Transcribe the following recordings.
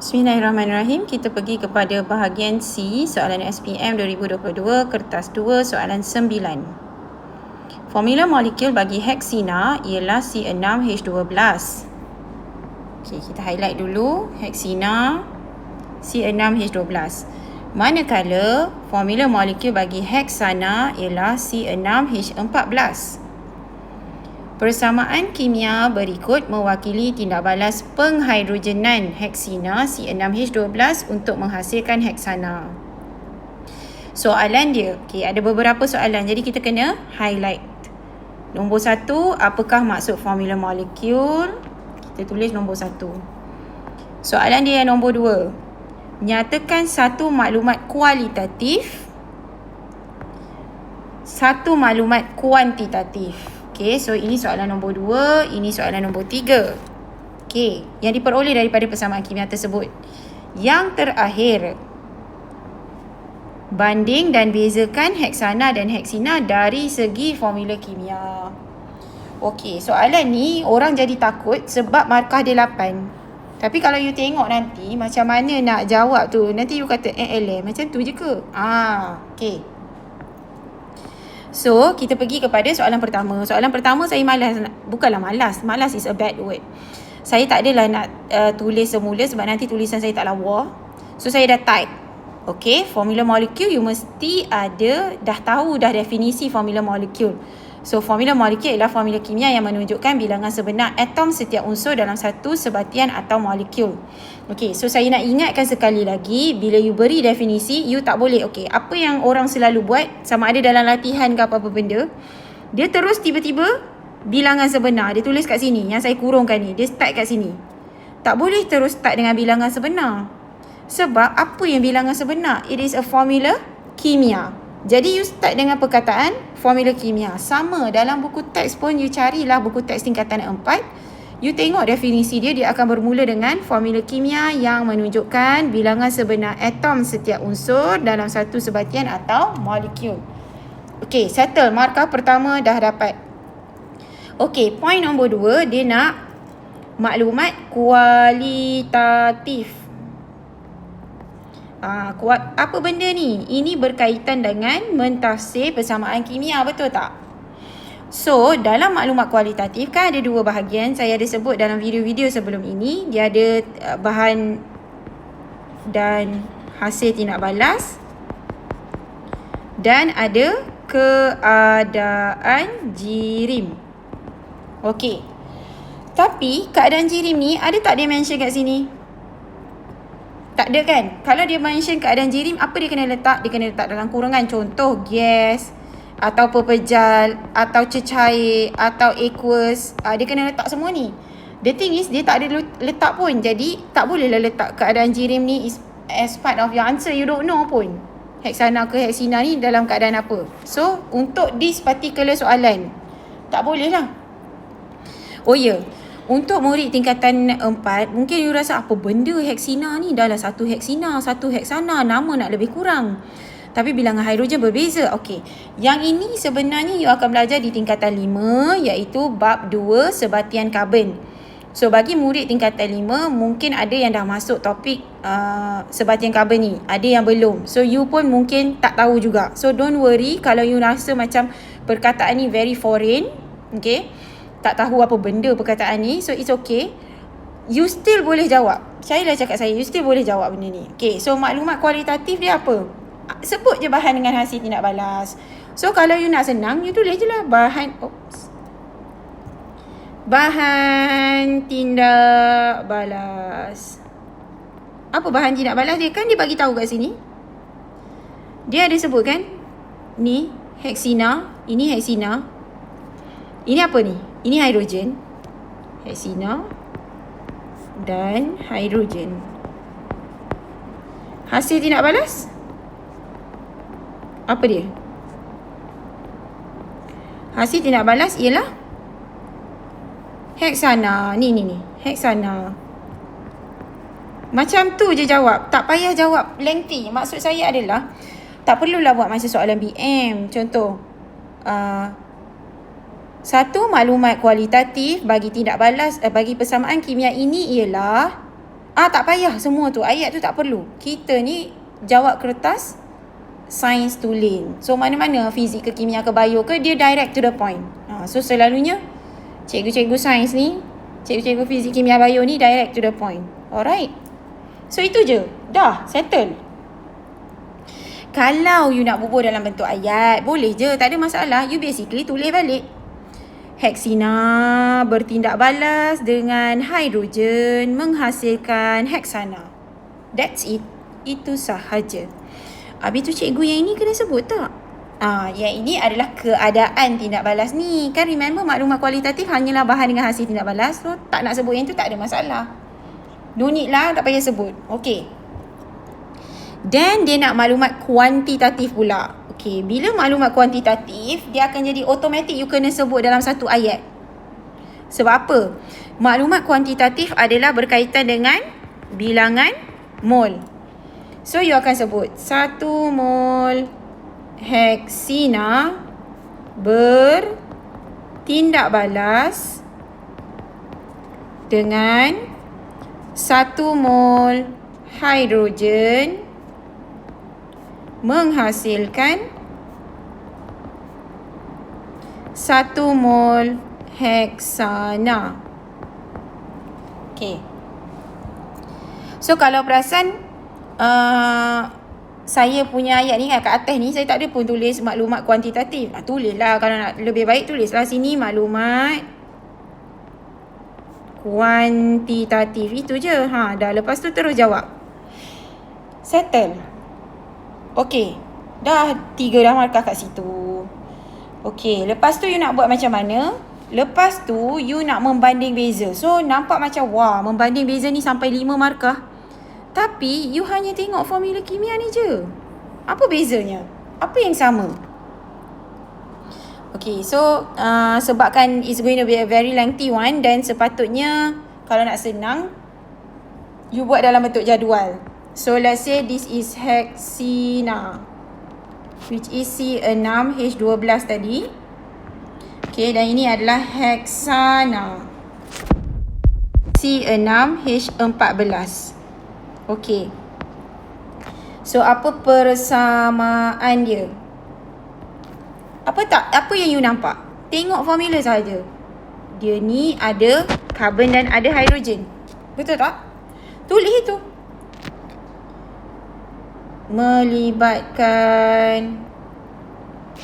Bismillahirrahmanirrahim. Kita pergi kepada bahagian C, soalan SPM 2022, kertas 2, soalan 9. Formula molekul bagi heksina ialah C6H12. Okey, kita highlight dulu heksina C6H12. Manakala formula molekul bagi heksana ialah C6H14. Persamaan kimia berikut mewakili tindak balas penghidrogenan heksina C6H12 untuk menghasilkan heksana. Soalan dia, ada beberapa soalan, jadi kita kena highlight. Nombor 1, apakah maksud formula molekul? Kita tulis nombor 1. Soalan dia yang nombor 2. Nyatakan satu maklumat kualitatif, satu maklumat kuantitatif. Okey, so ini soalan nombor 2, ini soalan nombor 3. Okey, yang diperoleh daripada persamaan kimia tersebut. Yang terakhir, banding dan bezakan heksana dan heksina dari segi formula kimia. Okey, soalan ni orang jadi takut sebab markah dia 8. Tapi kalau you tengok nanti macam mana nak jawab tu, nanti you kata macam tu je ke? Okey. So, kita pergi kepada soalan pertama. Soalan pertama saya malas. Bukanlah malas. Malas is a bad word. Saya tak adalah nak tulis semula sebab nanti tulisan saya tak lawa. So, saya dah type. Okay, formula molekul you mesti dah tahu dah definisi formula molekul. So, formula molekul ialah formula kimia yang menunjukkan bilangan sebenar atom setiap unsur dalam satu sebatian atau molekul. Okay, so saya nak ingatkan sekali lagi, bila you beri definisi, you tak boleh, apa yang orang selalu buat, sama ada dalam latihan ke apa-apa benda, dia terus tiba-tiba bilangan sebenar, dia tulis kat sini, yang saya kurungkan ni, dia start kat sini. Tak boleh terus start dengan bilangan sebenar. Sebab apa yang bilangan sebenar? It is a formula kimia. Jadi you start dengan perkataan formula kimia. Sama dalam buku teks pun, you carilah buku teks tingkatan 4. You tengok definisi dia, dia akan bermula dengan formula kimia yang menunjukkan bilangan sebenar atom setiap unsur dalam satu sebatian atau molekul. Okey, settle. Markah pertama dah dapat. Okey, point nombor 2, dia nak maklumat kualitatif. Apa benda ni? Ini berkaitan dengan mentafsir persamaan kimia, betul tak? So, dalam maklumat kualitatif kan ada dua bahagian. Saya ada sebut dalam video-video sebelum ini. Dia ada bahan dan hasil tindak balas. Dan ada keadaan jirim. Okey. Tapi keadaan jirim ni ada tak dia mention kat sini? Tak ada kan? Kalau dia mention keadaan jirim, apa dia kena letak? Dia kena letak dalam kurungan. Contoh, gas atau pepejal atau cecair atau aqueous. Dia kena letak semua ni. The thing is, dia tak ada letak pun. Jadi, tak bolehlah letak keadaan jirim ni as part of your answer. You don't know pun. Heksana ke heksina ni dalam keadaan apa. So, untuk this particular soalan, tak boleh lah. Oh ya, untuk murid tingkatan 4, mungkin you rasa apa benda heksina ni? Dah lah satu heksina, satu heksana, nama nak lebih kurang. Tapi bilangan hidrogen berbeza. Okey, yang ini sebenarnya you akan belajar di tingkatan 5, iaitu bab 2 sebatian karbon. So, bagi murid tingkatan 5, mungkin ada yang dah masuk topik sebatian karbon ni. Ada yang belum. So, you pun mungkin tak tahu juga. So, don't worry kalau you rasa macam perkataan ni very foreign. Okay, tak tahu apa benda perkataan ni. So, it's okay. You still boleh jawab. Percayalah cakap saya, you still boleh jawab benda ni. Okay, so maklumat kualitatif dia apa? Sebut je bahan dengan hasil tindak balas. So, kalau you nak senang, you tulis je lah bahan tindak balas. Apa bahan tindak balas dia? Kan dia bagi tahu kat sini. Dia ada sebut kan? Ni heksina, ini heksina. Ini apa ni? Ini hidrogen. Heksina dan hidrogen. Hasil tindak balas? Apa dia? Hasil tindak balas ialah heksana. Ni. Heksana. Macam tu je jawab. Tak payah jawab lengthy. Maksud saya adalah tak perlulah buat masa soalan BM. Contoh, satu maklumat kualitatif bagi tindak balas bagi persamaan kimia ini ialah Tak payah semua tu. Ayat tu tak perlu. Kita ni jawab kertas sains tulen. So mana-mana fizik ke kimia ke bio ke, dia direct to the point. So selalunya cikgu-cikgu sains ni, cikgu-cikgu fizik kimia bio ni direct to the point. Alright. So itu je. Dah settle. Kalau you nak bubuh dalam bentuk ayat, boleh je, tak ada masalah. You basically tulis balik. Heksina bertindak balas dengan hidrogen menghasilkan heksana. That's it. Itu sahaja. Habis tu cikgu yang ini kena sebut tak? Yang ini adalah keadaan tindak balas ni. Kan remember maklumat kualitatif hanyalah bahan dengan hasil tindak balas. So tak nak sebut yang tu tak ada masalah. No need lah, tak payah sebut. Okay. Dan dia nak maklumat kuantitatif pula. Okay, bila maklumat kuantitatif, dia akan jadi automatik you kena sebut dalam satu ayat. Sebab apa? Maklumat kuantitatif adalah berkaitan dengan bilangan mol. So, you akan sebut 1 mol heksina bertindak balas dengan 1 mol hidrogen menghasilkan 1 mol heksana. Okay. So kalau perasan saya punya ayat ni kan kat atas ni, saya tak ada pun tulis maklumat kuantitatif. Tulislah, kalau nak lebih baik tulislah sini maklumat kuantitatif. Itu je. Dah, lepas tu terus jawab. Settle. Okay. Dah 3 dah markah kat situ. Okay, lepas tu you nak buat macam mana? Lepas tu you nak membanding beza. So nampak macam wah, membanding beza ni sampai 5 markah. Tapi you hanya tengok formula kimia ni je. Apa bezanya? Apa yang sama? Okay, so sebabkan it's going to be a very lengthy one, dan sepatutnya kalau nak senang, you buat dalam bentuk jadual. So let's say this is heksina, which is C6H12 tadi. Okay, dan ini adalah heksana, C6H14. Okay. So apa persamaan dia? Apa yang you nampak? Tengok formula saja. Dia ni ada karbon dan ada hidrogen. Betul tak? Tulis itu. Melibatkan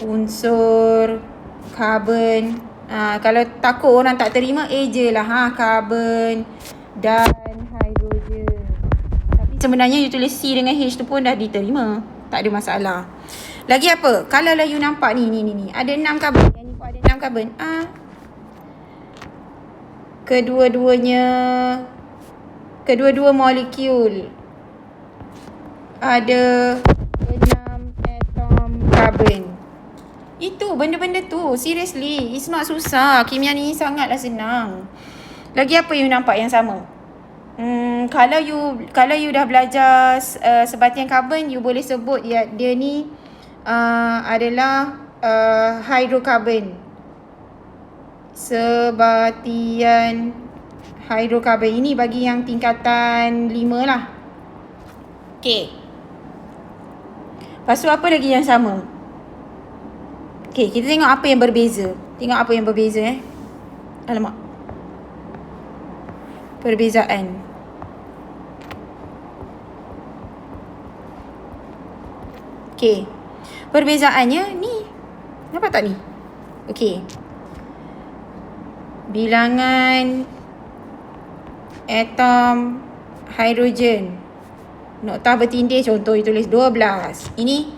unsur karbon. Kalau takut orang tak terima, je lah. Karbon dan hidrogen. Tapi sebenarnya you tulis C dengan H tu pun dah diterima. Tak ada masalah. Lagi apa? Kalau lah you nampak ni. Ada 6 karbon. Yang ni pun ada 6 karbon. Kedua-dua molekul ada 6 atom karbon. Itu benda-benda tu. Seriously, it's not susah. Kimia ni sangatlah senang. Lagi apa you nampak yang sama? Kalau you dah belajar sebatian karbon, you boleh sebut dia ni adalah hidrokarbon. Sebatian hidrokarbon ini bagi yang tingkatan 5 lah. Okay. Lepas tu apa lagi yang sama? Okay, kita tengok apa yang berbeza. Alamak. Perbezaan. Okay. Perbezaannya ni. Nampak tak ni? Okay. Bilangan atom hidrogen. Noktah bertindih contoh you tulis 12. Ini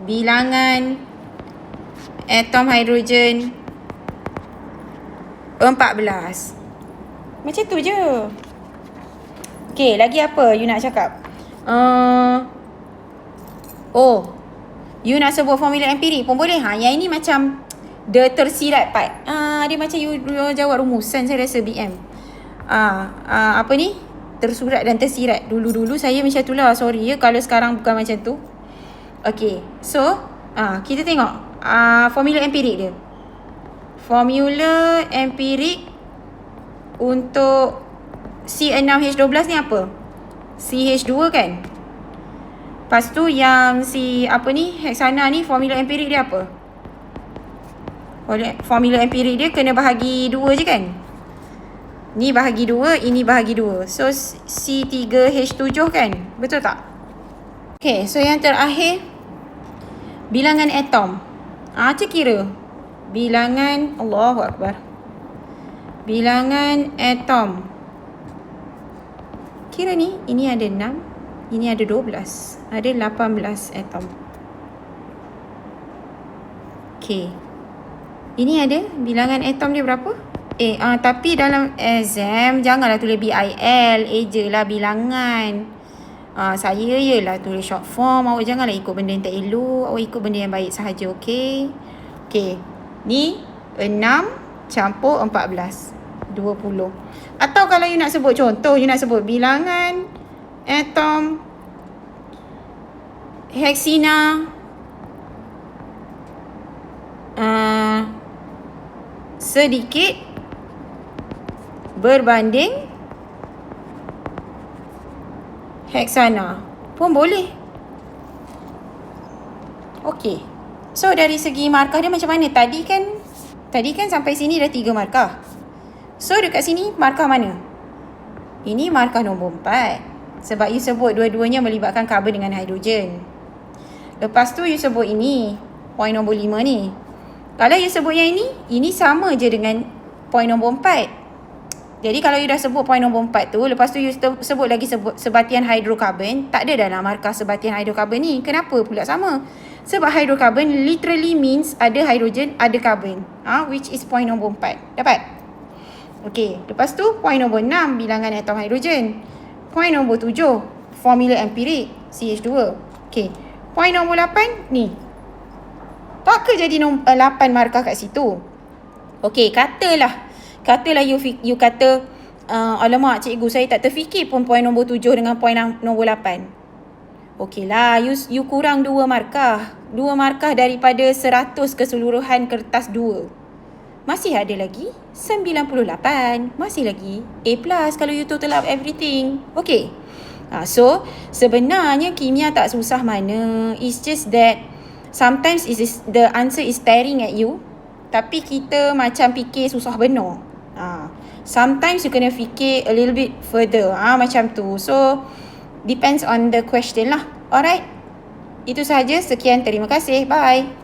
bilangan atom hidrogen 14. Macam tu je. Okay, lagi apa you nak cakap? You nak sebut formula empirik pun boleh. Yang ini macam the tersirat part. Dia macam you jawab rumusan, saya rasa BM. Apa ni? Tersurat dan tersirat. Dulu saya macam tu lah. Sorry ya kalau sekarang bukan macam tu. Okay. So, kita tengok formula empirik dia. Formula empirik untuk C6H12 ni apa? CH2 kan. Lepas tu yang si apa ni, heksana ni, formula empirik dia apa? Formula empirik dia kena bahagi 2 je kan. Ni bahagi 2, ini bahagi 2. So C3H7 kan. Betul tak? Okay, so yang terakhir, bilangan atom. Macam kira bilangan, Allahu Akbar, bilangan atom. Kira ni, ini ada 6, ini ada 12, ada 18 atom. Okay, ini ada bilangan atom dia berapa? Tapi dalam exam janganlah tulis BIL, je lah bilangan. Saya yelah tulis short form. Awak janganlah ikut benda yang tak elok. Awak ikut benda yang baik sahaja, okey? Okey, ni 6 campur 14, 20. Atau kalau you nak sebut contoh, you nak sebut bilangan atom heksina sedikit berbanding heksana pun boleh. Okey. So dari segi markah dia macam mana? Tadi kan sampai sini dah 3 markah. So dekat sini markah mana? Ini markah nombor 4. Sebab you sebut dua-duanya melibatkan karbon dengan hidrogen. Lepas tu you sebut ini, point nombor 5 ni. Kalau you sebut yang ini sama je dengan point nombor 4. Jadi kalau you dah sebut point nombor 4 tu, lepas tu you sebut lagi sebatian hidrokarbon, tak ada dalam markah sebatian hidrokarbon ni. Kenapa pula sama? Sebab hidrokarbon literally means ada hidrogen, ada karbon. Which is point nombor 4. Dapat? Okey, lepas tu point nombor 6, bilangan atom hidrogen. Point nombor 7, formula empirik CH2. Okey, point nombor 8 ni. Tak ke jadi 8 markah kat situ? Okey, katalah you kata, alamak cikgu, saya tak terfikir pun point nombor 7 dengan point nombor 8. Okey lah, you kurang 2 markah. 2 markah daripada 100 keseluruhan kertas 2. Masih ada lagi 98. Masih lagi A+ kalau you total up everything. Okey. So sebenarnya kimia tak susah mana. It's just that sometimes the answer is staring at you, tapi kita macam fikir susah benar. Sometimes you kena fikir a little bit further. Macam tu. So depends on the question lah. Alright. Itu sahaja. Sekian. Terima kasih. Bye.